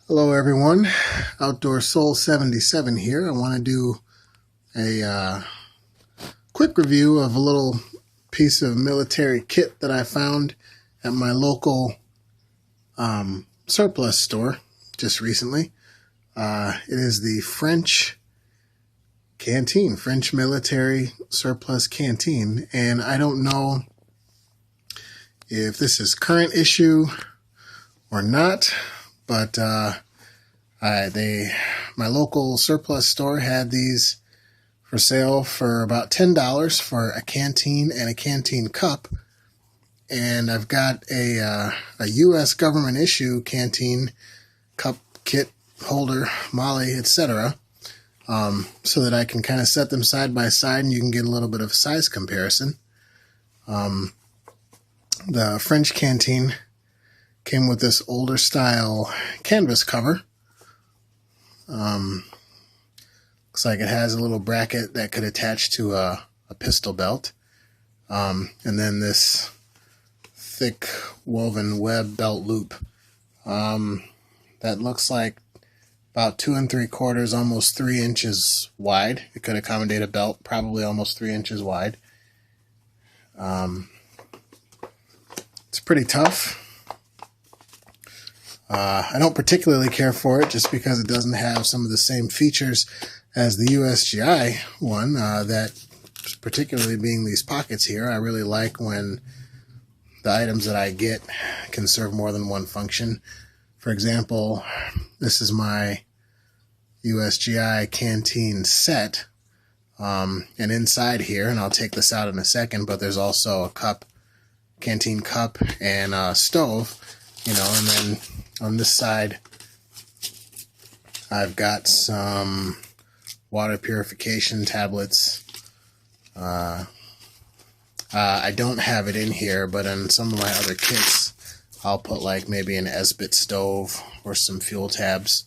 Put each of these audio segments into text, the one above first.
Hello everyone, Outdoor Soul 77 here. I want to do a quick review of a little piece of military kit that I found at my local surplus store just recently. It is the French Canteen, French military surplus canteen, and I don't know if this is current issue or not, but my local surplus store had these for sale for about $10 for a canteen and a canteen cup, and I've got a U.S. government issue canteen cup kit holder, Molly, etc., so that I can kind of set them side by side and you can get a little bit of size comparison. The French canteen came with this older style canvas cover. Looks like it has a little bracket that could attach to a pistol belt. And then this thick woven web belt loop. That looks like about 2 3/4, almost 3 inches wide. It could accommodate a belt, probably almost 3 inches wide. It's pretty tough. I don't particularly care for it just because it doesn't have some of the same features as the USGI one, that particularly being these pockets here. I really like when the items that I get can serve more than one function. For example, this is my USGI canteen set, and inside here, and I'll take this out in a second, but there's also a cup, canteen cup, and a stove, and then on this side I've got some water purification tablets. I don't have it in here, but in some of my other kits I'll put like maybe an Esbit stove or some fuel tabs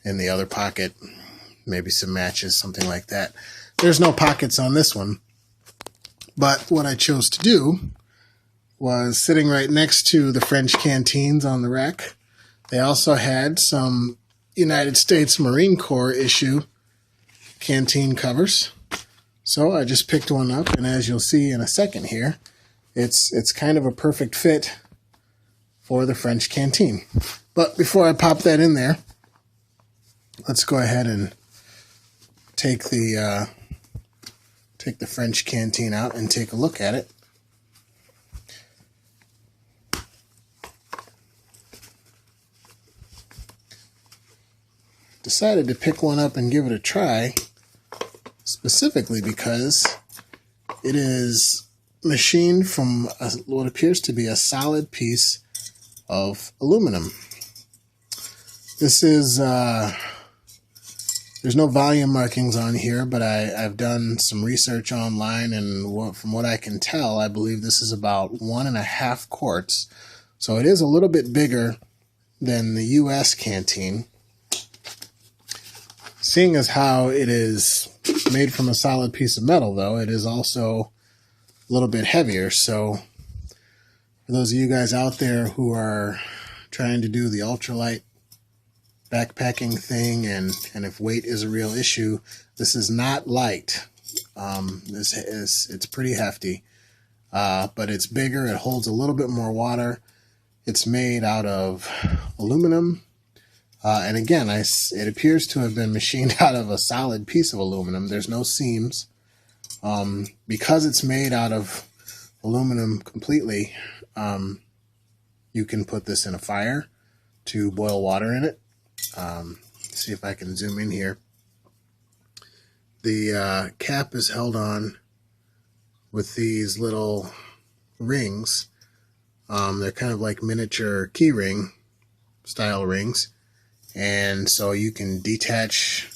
in the other pocket, maybe some matches, something like that. There's no pockets on this one, but what I chose to do was sitting right next to the French canteens on the rack. They also had some United States Marine Corps issue canteen covers. So I just picked one up, and as you'll see in a second here, it's kind of a perfect fit for the French canteen. But before I pop that in there, let's go ahead and take the French canteen out and take a look at it. Decided to pick one up and give it a try, specifically because it is machined from what appears to be a solid piece of aluminum. This is, there's no volume markings on here, but I've done some research online, and from what I can tell, I believe this is about 1.5 quarts. So it is a little bit bigger than the U.S. canteen. Seeing as how it is made from a solid piece of metal, though, it is also a little bit heavier. So for those of you guys out there who are trying to do the ultralight backpacking thing, and if weight is a real issue, this is not light. It's pretty hefty, but it's bigger. It holds a little bit more water. It's made out of aluminum. And again, it appears to have been machined out of a solid piece of aluminum. There's no seams. Because it's made out of aluminum completely, you can put this in a fire to boil water in it. See if I can zoom in here. The cap is held on with these little rings. They're kind of like miniature key ring style rings. And so you can detach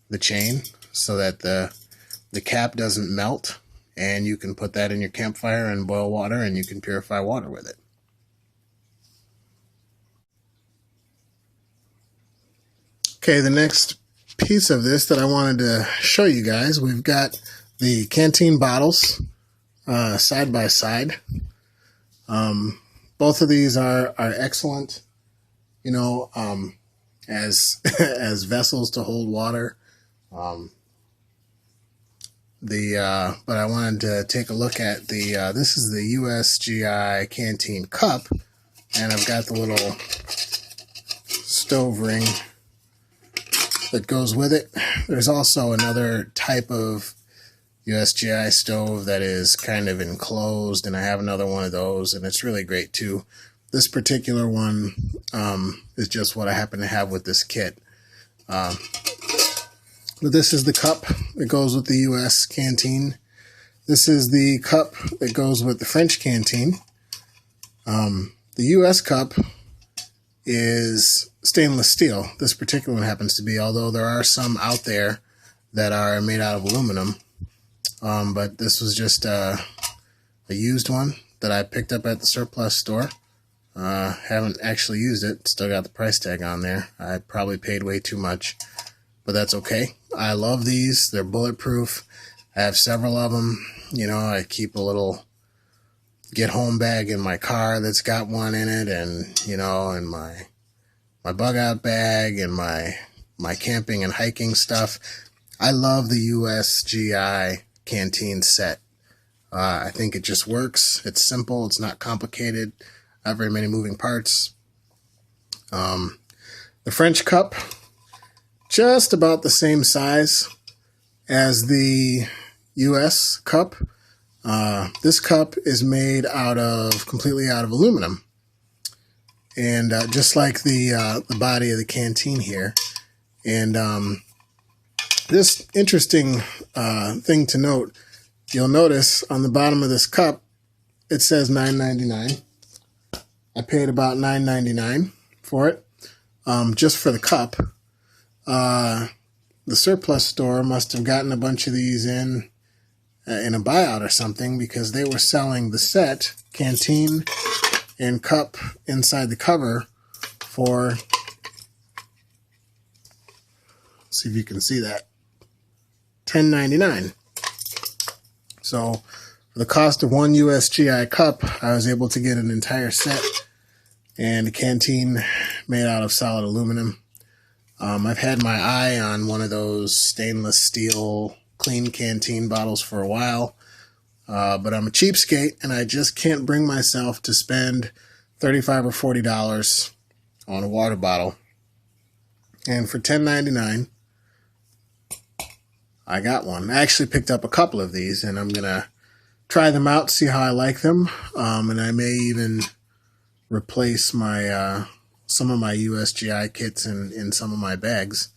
the chain so that the cap doesn't melt, and you can put that in your campfire and boil water, and you can purify water with it. Okay, the next piece of this that I wanted to show you guys, we've got the canteen bottles side by side. Both of these are excellent you know, as as vessels to hold water. But I wanted to take a look at this is the USGI Canteen cup, and I've got the little stove ring that goes with it. There's also another type of USGI stove that is kind of enclosed, and I have another one of those, and it's really great too. This particular one is just what I happen to have with this kit. But this is the cup that goes with the US Canteen. This is the cup that goes with the French Canteen. The US cup is stainless steel. This particular one happens to be, although there are some out there that are made out of aluminum. But this was just a used one that I picked up at the surplus store. Haven't actually used it. Still got the price tag on there. I probably paid way too much, but that's okay. I love these. They're bulletproof. I have several of them. You know, I keep a little get home bag in my car that's got one in it, and you know, and my bug out bag and my camping and hiking stuff. I love the USGI Canteen set. I think it just works. It's simple. It's not complicated. Not very many moving parts. The French cup, just about the same size as the US cup. This cup is made completely out of aluminum, and just like the body of the Canteen here. And this interesting thing to note, you'll notice on the bottom of this cup it says $9.99. I paid about $9.99 for it, just for the cup. The surplus store must have gotten a bunch of these in a buyout or something, because they were selling the set, Canteen and cup inside the cover, for, see if you can see that, $10.99. So for the cost of one USGI cup, I was able to get an entire set, and a Canteen made out of solid aluminum. I've had my eye on one of those stainless steel clean Canteen bottles for a while, but I'm a cheapskate, and I just can't bring myself to spend $35 or $40 on a water bottle. And for $10.99, I got one. I actually picked up a couple of these, and I'm gonna try them out, see how I like them, and I may even replace my some of my USGI kits in some of my bags.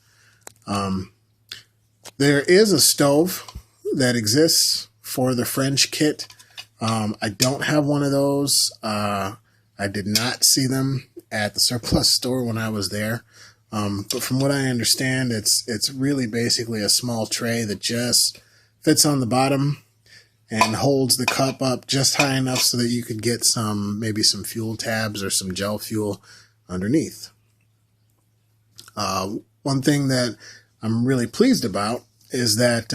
There is a stove that exists for the French kit. I don't have one of those. I did not see them at the surplus store when I was there. But from what I understand, it's really basically a small tray that just fits on the bottom and holds the cup up just high enough so that you could get maybe some fuel tabs or some gel fuel underneath. One thing that I'm really pleased about is that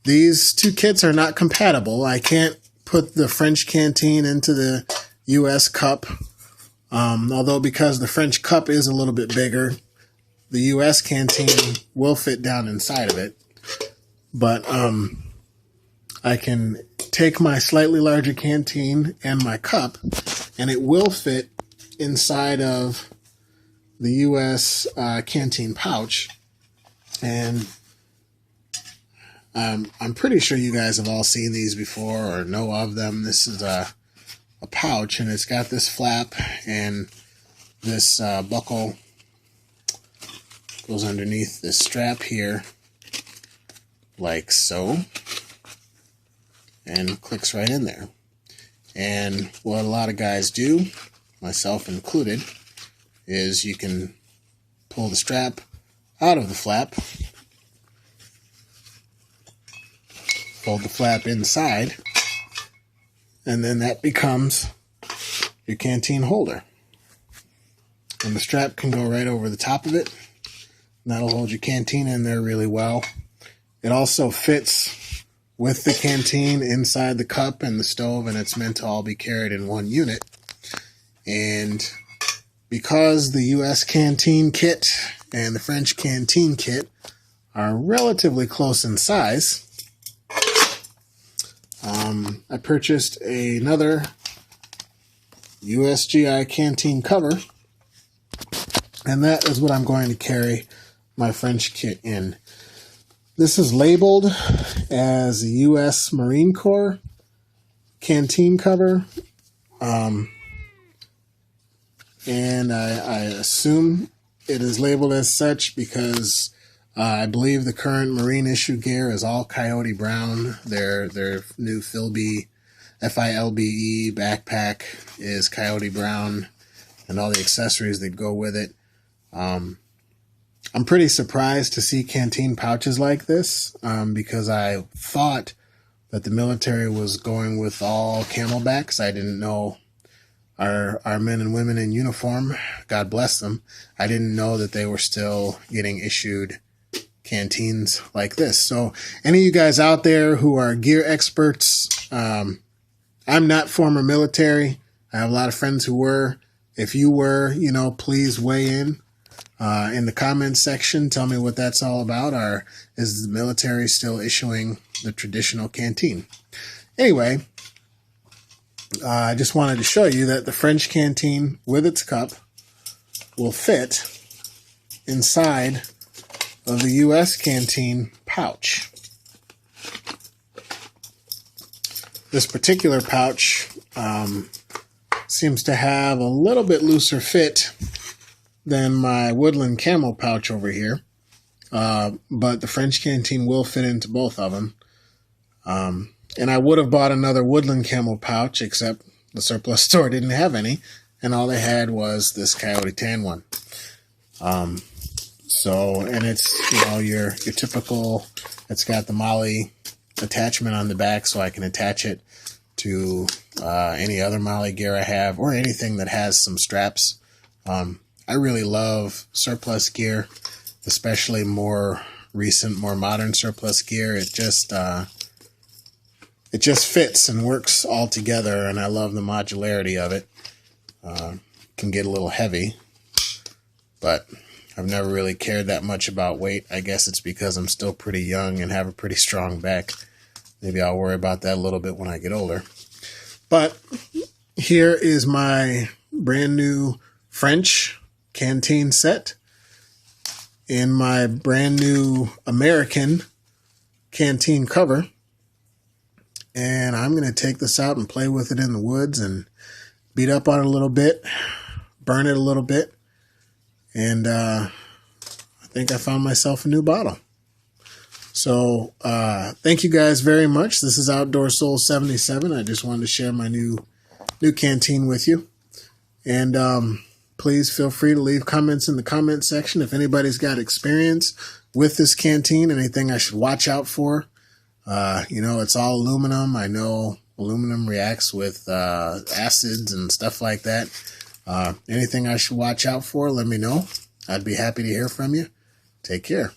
these two kits are not compatible. I can't put the French Canteen into the US cup, although because the French cup is a little bit bigger, the US Canteen will fit down inside of it. But I can take my slightly larger Canteen and my cup, and it will fit inside of the US Canteen pouch. And I'm pretty sure you guys have all seen these before or know of them. This is a pouch, and it's got this flap, and this buckle goes underneath this strap here, like so, and clicks right in there. And what a lot of guys do, myself included, is you can pull the strap out of the flap, fold the flap inside, and then that becomes your Canteen holder. And the strap can go right over the top of it, and that'll hold your Canteen in there really well. It also fits with the Canteen inside the cup and the stove, and it's meant to all be carried in one unit. And because the US Canteen kit and the French Canteen kit are relatively close in size, I purchased another USGI Canteen cover, and that is what I'm going to carry my French kit in. This is labeled as a U.S. Marine Corps Canteen cover, and I assume it is labeled as such because I believe the current Marine issue gear is all Coyote Brown. Their new Filbe backpack is Coyote Brown, and all the accessories that go with it. I'm pretty surprised to see Canteen pouches like this, because I thought that the military was going with all camelbacks. I didn't know our men and women in uniform, God bless them, I didn't know that they were still getting issued canteens like this. So any of you guys out there who are gear experts, I'm not former military. I have a lot of friends who were. If you were, please weigh in the comments section. Tell me what that's all about. Or is the military still issuing the traditional canteen? Anyway, I just wanted to show you that the French Canteen with its cup will fit inside of the U.S. Canteen pouch. This particular pouch seems to have a little bit looser fit than my Woodland Camel pouch over here, but the French Canteen will fit into both of them. And I would have bought another Woodland Camel pouch, except the surplus store didn't have any, and all they had was this Coyote Tan one. And it's, your typical, it's got the Molly attachment on the back, so I can attach it to any other Molly gear I have, or anything that has some straps. I really love surplus gear, especially more recent, more modern surplus gear. It just fits and works all together, and I love the modularity of it. Can get a little heavy, but I've never really cared that much about weight. I guess it's because I'm still pretty young and have a pretty strong back. Maybe I'll worry about that a little bit when I get older. But here is my brand new French Canteen set in my brand new American Canteen cover. And I'm going to take this out and play with it in the woods and beat up on it a little bit, burn it a little bit. And I think I found myself a new bottle. So thank you guys very much. This is Outdoor Soul 77. I just wanted to share my new canteen with you. And please feel free to leave comments in the comment section. If anybody's got experience with this canteen, anything I should watch out for. It's all aluminum. I know aluminum reacts with acids and stuff like that. Anything I should watch out for, let me know. I'd be happy to hear from you. Take care.